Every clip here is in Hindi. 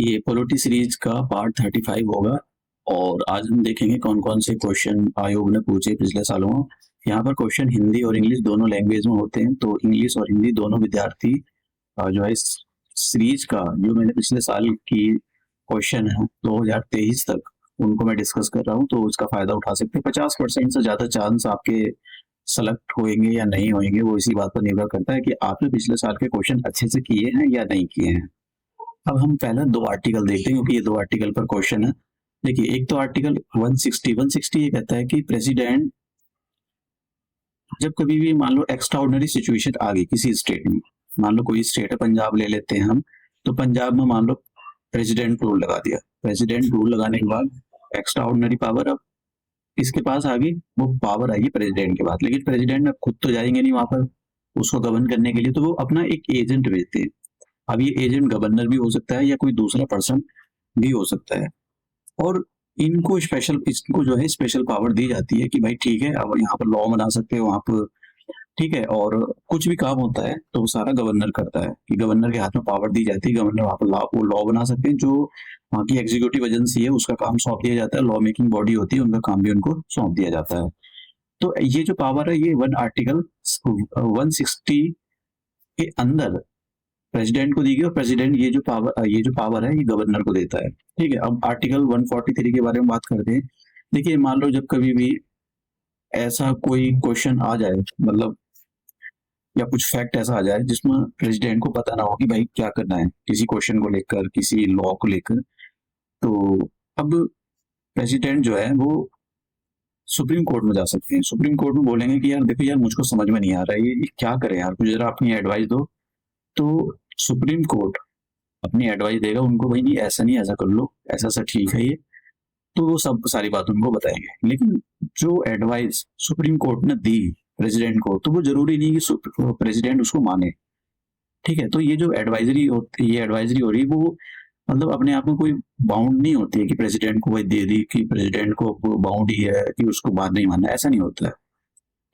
ये पॉलिटी सीरीज का पार्ट 35 होगा और आज हम देखेंगे कौन कौन से क्वेश्चन आयोग ने पूछे पिछले सालों में। यहाँ पर क्वेश्चन हिंदी और इंग्लिश दोनों लैंग्वेज में होते हैं, तो इंग्लिश और हिंदी दोनों विद्यार्थी जो है इस सीरीज का जो मैंने पिछले साल की क्वेश्चन है 2023 तक उनको मैं डिस्कस कर रहा हूँ, तो इसका फायदा उठा सकते हैं। 50% से ज्यादा चांस आपके सेलेक्ट होंगे या नहीं होंगे, वो इसी बात पर निर्भर करता है कि आपने पिछले साल के क्वेश्चन अच्छे से किए हैं या नहीं किए हैं। अब हम पहले दो आर्टिकल देखते हैं क्योंकि ये दो आर्टिकल पर क्वेश्चन है। देखिए, एक तो आर्टिकल 160 ये कहता है कि प्रेसिडेंट जब कभी भी मान लो एक्स्ट्राऑर्डिनरी सिचुएशन आ गई किसी स्टेट में, मान लो कोई स्टेट है, पंजाब ले लेते हैं हम, तो पंजाब में मान लो प्रेसिडेंट रूल लगा दिया। प्रेसिडेंट रूल लगाने के बाद एक्स्ट्राऑर्डिनरी पावर अब इसके पास आ गई, वो पावर आई प्रेसिडेंट के बाद। लेकिन प्रेसिडेंट अब खुद तो जाएंगे नहीं वहां पर उसको गवर्न करने के लिए, तो वो अपना एक एजेंट भेजते हैं। अब ये एजेंट गवर्नर भी हो सकता है या कोई दूसरा पर्सन भी हो सकता है, और इनको जो है स्पेशल पावर दी जाती है कि भाई ठीक है, अब यहाँ पर लॉ बना सकते हो आप, ठीक है, और कुछ भी काम होता है तो वो सारा गवर्नर करता है कि गवर्नर के हाथ में पावर दी जाती है। गवर्नर वहाँ पर वो लॉ बना सकते हैं, जो वहाँ की एग्जीक्यूटिव एजेंसी है उसका काम सौंप दिया जाता है, लॉ मेकिंग बॉडी होती है उनका काम भी उनको सौंप दिया जाता है। तो ये जो पावर है ये आर्टिकल 160 के अंदर प्रेसिडेंट को दी गई, और प्रेसिडेंट ये जो पावर है ये गवर्नर को देता है। ठीक है, अब आर्टिकल 143 के बारे में बात करते हैं। देखिए, मान लो जब कभी भी ऐसा कोई क्वेश्चन आ जाए, मतलब या कुछ फैक्ट ऐसा आ जाए जिसमें प्रेसिडेंट को पता ना हो कि भाई क्या करना है किसी क्वेश्चन को लेकर, किसी लॉ को लेकर, तो अब प्रेसिडेंट जो है वो सुप्रीम कोर्ट में जा सकते हैं। सुप्रीम कोर्ट में बोलेंगे कि यार देखो यार, मुझको समझ में नहीं आ रहा है ये क्या करें यार, मुझे जरा अपनी एडवाइस दो। तो सुप्रीम कोर्ट अपनी एडवाइस देगा उनको, भाई नहीं ऐसा नहीं, ऐसा कर लो, ऐसा ऐसा ठीक है ये, तो वो सब सारी बात उनको बताएंगे। लेकिन जो एडवाइस सुप्रीम कोर्ट ने दी प्रेसिडेंट को, तो वो जरूरी नहीं कि प्रेसिडेंट उसको माने। ठीक है, तो ये जो एडवाइजरी हो रही वो मतलब अपने आप में कोई बाउंड नहीं होती है कि प्रेसिडेंट को वही दे दी कि प्रेसिडेंट को बाउंड ही है कि उसको मान नहीं मानना, ऐसा नहीं होता है।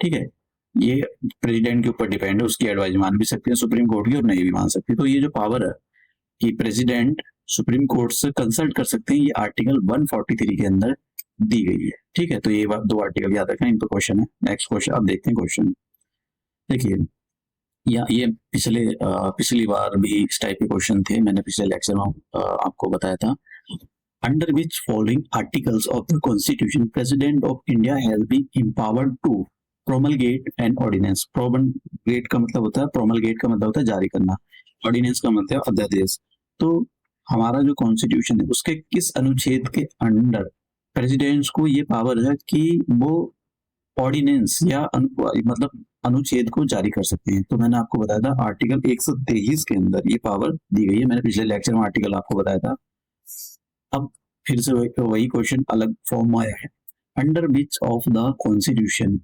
ठीक है, ये प्रेसिडेंट के ऊपर डिपेंड है, उसकी एडवाइस मान भी सकते हैं सुप्रीम कोर्ट की और नहीं भी मान सकते। तो ये जो पावर है कि प्रेसिडेंट सुप्रीम कोर्ट से कंसल्ट कर सकते हैं, ये आर्टिकल 143 के अंदर दी गई है। ठीक है, तो ये दो आर्टिकल याद रखना, इन पर क्वेश्चन है। नेक्स्ट क्वेश्चन अब देखते हैं। क्वेश्चन देखिए, ये पिछली बार भी इस टाइप के क्वेश्चन थे, मैंने पिछले लेक्चर में आपको बताया था। Under which following articles of the constitution president of India has been empowered to promulgate and ordinance. Promulgate का मतलब होता है, प्रोमलगेट का मतलब होता है जारी करना, ऑर्डिनेंस का मतलब है अध्यादेश। तो हमारा जो कॉन्स्टिट्यूशन है उसके किस अनुच्छेद के अंडर प्रेसिडेंट्स को ये पावर है कि वो ऑर्डिनेंस या मतलब अनुच्छेद को जारी कर सकते हैं? तो मैंने आपको बताया था आर्टिकल 123 के अंदर ये पावर दी गई है। मैंने पिछले लेक्चर में आर्टिकल आपको बताया था। अब फिर से वही क्वेश्चन अलग फॉर्म में आया है। Under which of the constitution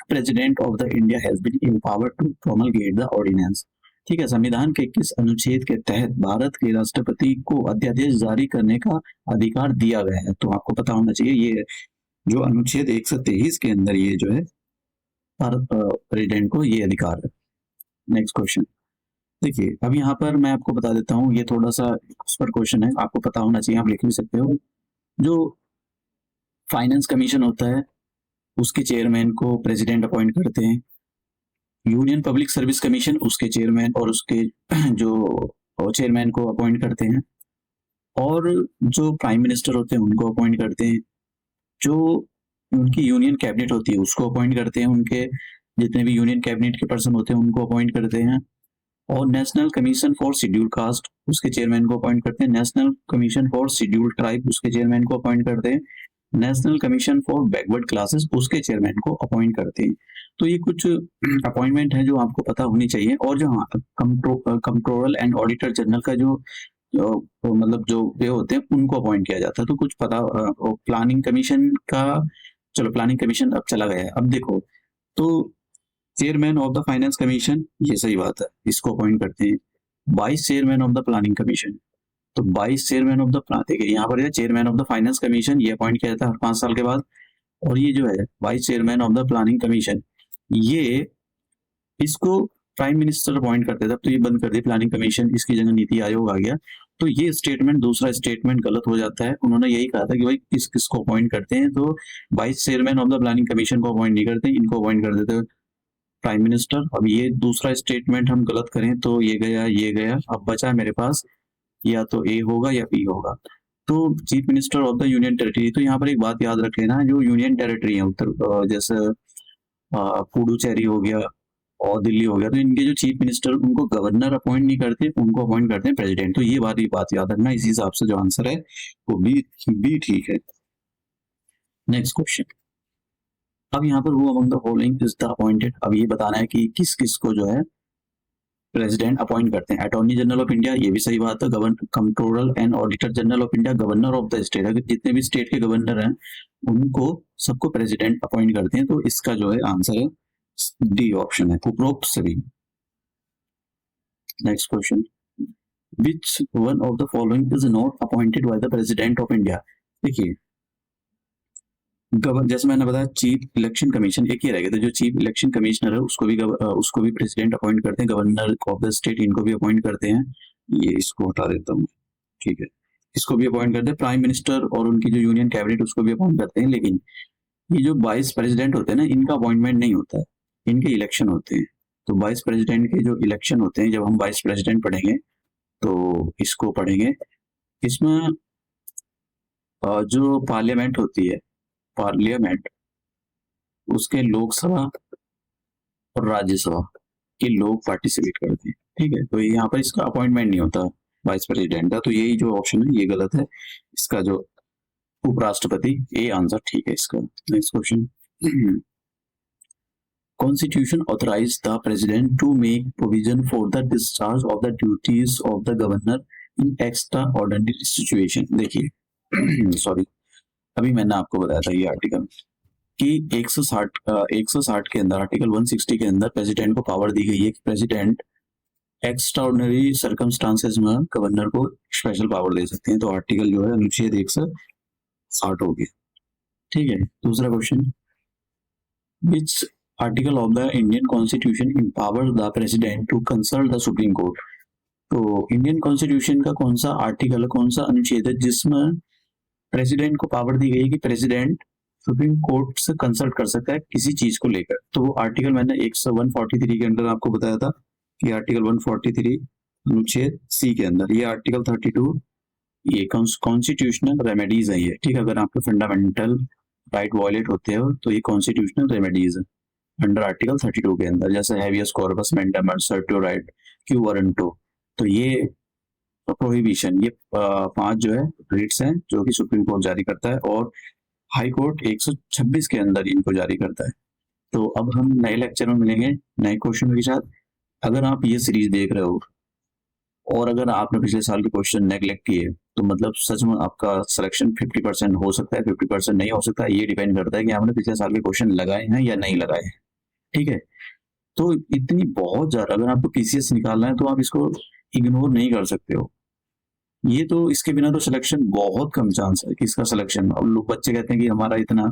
president of the India has been empowered to promulgate the ordinance. ठीक है, संविधान के किस अनुच्छेद के तहत भारत के राष्ट्रपति को अध्यादेश जारी करने का अधिकार दिया गया है? तो आपको पता होना चाहिए, ये जो अनुच्छेद 123 के अंदर ये जो है भारत प्रेसिडेंट को ये अधिकार है। नेक्स्ट क्वेश्चन देखिए, अब यहाँ पर मैं आपको बता देता हूँ, ये थोड़ा सा एक्सपर्ट क्वेश्चन है, आपको पता होना चाहिए, आप लिख भी सकते हो। जो फाइनेंस कमीशन होता है उसके चेयरमैन को प्रेसिडेंट अपॉइंट करते हैं। यूनियन पब्लिक सर्विस कमीशन उसके चेयरमैन और उसके जो चेयरमैन को अपॉइंट करते हैं, और जो प्राइम मिनिस्टर होते हैं उनको अपॉइंट करते हैं। जो उनकी यूनियन कैबिनेट होती है उसको अपॉइंट करते हैं, उनके जितने भी यूनियन कैबिनेट के पर्सन होते हैं उनको अपॉइंट करते हैं। और national commission for scheduled caste उसके चेयरमैन को अपॉइंट करते हैं। National commission for scheduled tribe उसके चेयरमैन को अपॉइंट करते हैं। National commission for backward classes उसके चेयरमैन को अपॉइंट करते हैं। तो ये कुछ अपॉइंटमेंट है जो आपको पता होनी चाहिए। और जो कंट्रोलर एंड ऑडिटर जनरल का जो मतलब जो वे होते हैं उनको अपॉइंट किया जाता है। तो कुछ पता प्लानिंग कमीशन का, चलो प्लानिंग कमीशन अब चला गया है। अब देखो, तो chairman of the finance commission, ये सही बात है, इसको अपॉइंट करते हैं। Vice chairman of the planning commission, तो वाइस चेयरमैन ऑफ द देखिए यहाँ पर chairman of the finance commission ये अपॉइंट किया जाता है हर 5 साल के बाद। और ये जो है vice chairman of the planning commission, ये इसको प्राइम मिनिस्टर अपॉइंट करते थे। अब तो ये बंद कर दिया प्लानिंग कमीशन, इसकी जगह नीति आयोग आ गया। तो ये स्टेटमेंट, दूसरा स्टेटमेंट गलत हो जाता है। उन्होंने यही कहा था कि भाई किस किसको अपॉइंट करते हैं, तो vice chairman of the planning commission को अपॉइंट नहीं करते, इनको अपॉइंट कर देते हैं प्राइम मिनिस्टर। अब ये दूसरा स्टेटमेंट हम गलत करें तो ये गया, ये गया, अब बचा मेरे पास या तो ए होगा या बी होगा। तो chief minister of the union territory, तो यहाँ पर एक बात याद रख लेना, जो यूनियन टेरिटरी है उत्तर, जैसे पुडुचेरी हो गया और दिल्ली हो गया, तो इनके जो चीफ मिनिस्टर, उनको गवर्नर अपॉइंट नहीं करते, उनको अपॉइंट करते हैं प्रेसिडेंट। तो ये बात याद रखना, इसी हिसाब से जो आंसर है वो बी ठीक है। नेक्स्ट क्वेश्चन, अब यहाँ पर वो among the following is the appointed, अब ये बताना है कि किस किस को जो है प्रेसिडेंट अपॉइंट करते हैं। अटॉर्नी जनरल ऑफ इंडिया, ये भी सही बात है, governor, controller and auditor general of India, governor of the state, अगर जितने भी स्टेट के गवर्नर हैं उनको सबको प्रेसिडेंट अपॉइंट करते हैं। तो इसका जो है आंसर है डी ऑप्शन है, उपरोक्त सभी। Next question, which one of the following is not appointed by the president of India. देखिए, जैसे मैंने बताया चीफ इलेक्शन कमीशन एक ही रहेगा, तो जो चीफ इलेक्शन कमिश्नर है उसको भी प्रेसिडेंट अपॉइंट करते हैं, गवर्नर ऑफ द स्टेट इनको भी अपॉइंट करते हैं। ये इसको हटा देता हूँ, ठीक है, इसको भी अपॉइंट करते हैं। प्राइम मिनिस्टर और उनकी जो यूनियन कैबिनेट उसको भी अपॉइंट करते हैं। लेकिन ये जो वाइस प्रेसिडेंट होते हैं ना, इनका अपॉइंटमेंट नहीं होता है, इनके इलेक्शन होते हैं। तो वाइस प्रेसिडेंट के जो इलेक्शन होते हैं, जब हम वाइस प्रेसिडेंट पढ़ेंगे तो इसको पढ़ेंगे। इसमें जो पार्लियामेंट होती है, पार्लियामेंट उसके लोकसभा और राज्यसभा के लोग पार्टिसिपेट करते हैं, ठीक है। तो यहाँ पर इसका अपॉइंटमेंट नहीं होता वाइस प्रेसिडेंट का, तो यही जो ऑप्शन है ये गलत है। इसका जो उपराष्ट्रपति, ए आंसर ठीक है इसका। Next question, Constitution authorized the president to make provision for the discharge of the duties of the governor in extraordinary situation। देखिए सॉरी, अभी मैंने आपको बताया था ये आर्टिकल कि 160 के अंदर, आर्टिकल 160 के अंदर प्रेसिडेंट को पावर दी गई है कि प्रेसिडेंट एक्स्ट्राऑर्डिनरी सर्कमस्टांसेस में गवर्नर को स्पेशल पावर दे सकते हैं। तो आर्टिकल जो है अनुच्छेद 160 हो गया, ठीक है। दूसरा question, which article of the Indian constitution empowers the president to consult the supreme court. तो इंडियन कॉन्स्टिट्यूशन का कौन सा आर्टिकल है, कौन सा अनुच्छेद है जिसमें प्रेसिडेंट को पावर दी गई कि प्रेसिडेंट सुप्रीम कोर्ट से कंसल्ट कर सकता है किसी चीज को लेकर। तो वो आर्टिकल मैंने 143 के अंदर आपको बताया था कि आर्टिकल 143 अनुच्छेद सी के अंदर, ये आर्टिकल 32 ये कॉन्स्टिट्यूशनल रेमेडीज है ये, ठीक है। अगर आपके फंडामेंटल राइट वायलेट होते हो तो ये कॉन्स्टिट्यूशनल रेमेडीज है अंडर आर्टिकल 32 के अंदर, जैसे हैवियस कॉर्पस, मेंटेनमेंट, सर्टियोराइट, क्यू वारंटो। तो ये प्रोहिबिशन, ये 5 जो है रिट्स हैं जो कि सुप्रीम कोर्ट जारी करता है और हाई कोर्ट 126 के अंदर इनको जारी करता है। तो अब हम नए लेक्चर में मिलेंगे नए क्वेश्चन के साथ। अगर आप ये सीरीज देख रहे हो और अगर आपने पिछले साल के क्वेश्चन नेग्लेक्ट किए तो मतलब सच में आपका सिलेक्शन 50% हो सकता है, 50% नहीं हो सकता है। ये डिपेंड करता है कि आपने पिछले साल के क्वेश्चन लगाए हैं या नहीं लगाए हैं, ठीक है। तो इतनी बहुत ज्यादा अगर आपको पीसीएस निकालना है तो आप इसको इग्नोर नहीं कर सकते हो। ये तो इसके बिना तो सिलेक्शन बहुत कम चांस है कि इसका सिलेक्शन। और लोग बच्चे कहते हैं कि हमारा इतना,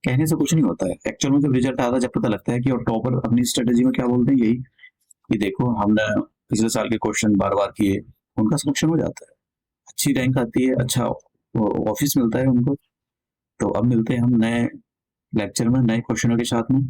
कहने से कुछ नहीं होता है। एक्चुअल में जब रिजल्ट आता है जब पता लगता है कि और टॉपर अपनी स्ट्रेटेजी में क्या बोलते हैं, यही कि देखो हमने पिछले साल के क्वेश्चन बार बार किए, उनका सिलेक्शन हो जाता है, अच्छी रैंक आती है, अच्छा ऑफिस मिलता है उनको। तो अब मिलते हैं हम नए लेक्चर में नए क्वेश्चनों के साथ में।